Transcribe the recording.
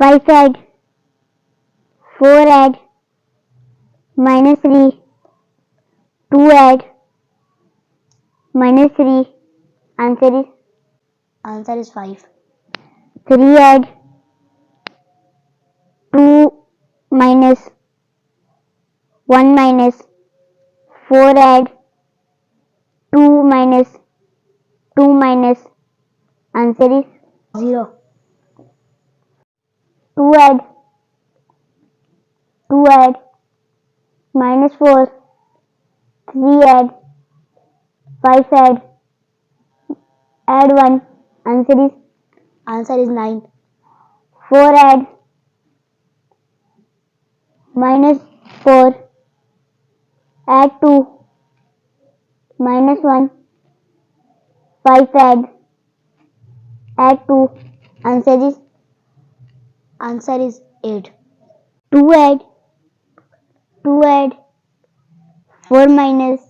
5 add 4 add minus 3, 2 add minus 3, answer is 5. 3 add 2 minus 1 minus 4 add 2 minus 2 minus, answer is 0. 2 add minus 4, 3 add 5 add 1, answer is 9. 4 add minus 4 add 2 minus 1, 5 add 2, answer is 8. 2 add 4 minus